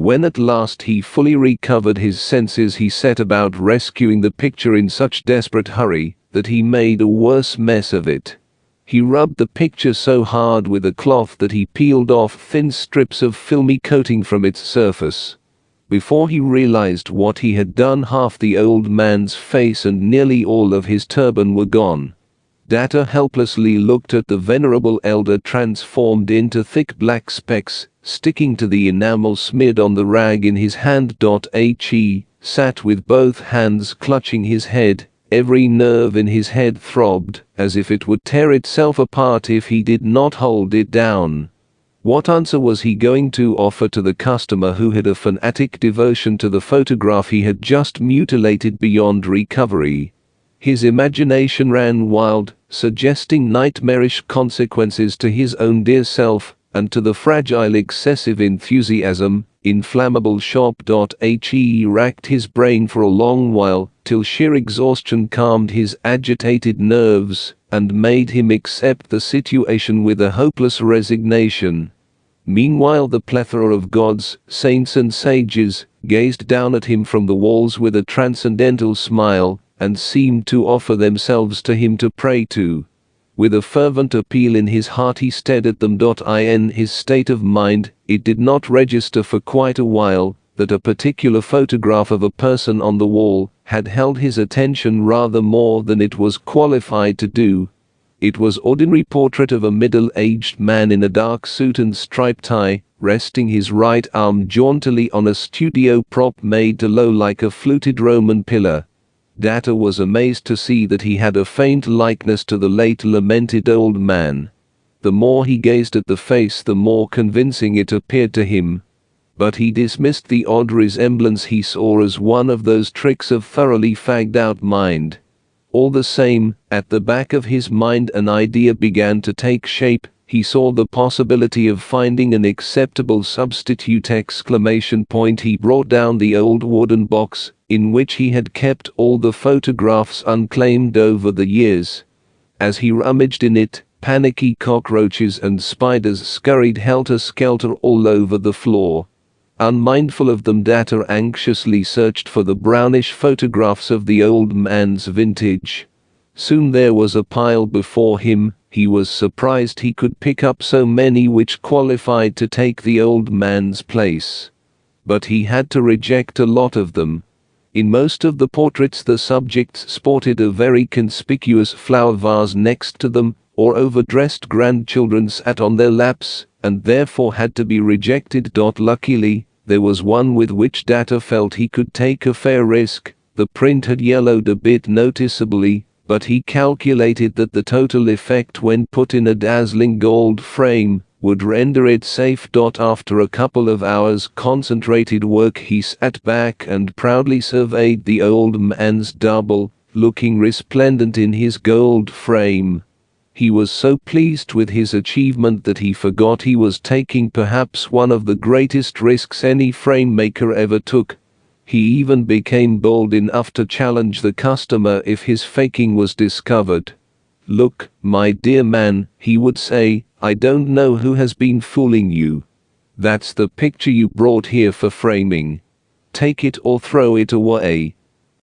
When at last he fully recovered his senses, he set about rescuing the picture in such desperate hurry that he made a worse mess of it. He rubbed the picture so hard with a cloth that he peeled off thin strips of filmy coating from its surface. Before he realized what he had done, half the old man's face and nearly all of his turban were gone. Data helplessly looked at the venerable elder, transformed into thick black specks, sticking to the enamel smeared on the rag in his hand. He sat with both hands clutching his head. Every nerve in his head throbbed, as if it would tear itself apart if he did not hold it down. What answer was he going to offer to the customer who had a fanatic devotion to the photograph he had just mutilated beyond recovery? His imagination ran wild, suggesting nightmarish consequences to his own dear self, and to the fragile excessive enthusiasm, inflammable shop. He racked his brain for a long while, till sheer exhaustion calmed his agitated nerves, and made him accept the situation with a hopeless resignation. Meanwhile the plethora of gods, saints and sages gazed down at him from the walls with a transcendental smile, and seemed to offer themselves to him to pray to. With a fervent appeal in his heart he stared at them. In his state of mind, it did not register for quite a while that a particular photograph of a person on the wall had held his attention rather more than it was qualified to do. It was ordinary portrait of a middle-aged man in a dark suit and striped tie, resting his right arm jauntily on a studio prop made to low like a fluted Roman pillar. Data was amazed to see that he had a faint likeness to the late lamented old man. The more he gazed at the face, the more convincing it appeared to him. But he dismissed the odd resemblance he saw as one of those tricks of thoroughly fagged-out mind. All the same, at the back of his mind an idea began to take shape. He saw the possibility of finding an acceptable substitute! He brought down the old wooden box, in which he had kept all the photographs unclaimed over the years. As he rummaged in it, panicky cockroaches and spiders scurried helter-skelter all over the floor. Unmindful of them, Data anxiously searched for the brownish photographs of the old man's vintage. Soon there was a pile before him. He was surprised he could pick up so many which qualified to take the old man's place. But he had to reject a lot of them. In most of the portraits the subjects sported a very conspicuous flower vase next to them, or overdressed grandchildren sat on their laps, and therefore had to be rejected. Luckily, there was one with which Data felt he could take a fair risk. The print had yellowed a bit noticeably, but he calculated that the total effect when put in a dazzling gold frame would render it safe. After a couple of hours' concentrated work he sat back and proudly surveyed the old man's double, looking resplendent in his gold frame. He was so pleased with his achievement that he forgot he was taking perhaps one of the greatest risks any frame maker ever took. He even became bold enough to challenge the customer if his faking was discovered. "Look, my dear man," he would say, "I don't know who has been fooling you. That's the picture you brought here for framing. Take it or throw it away."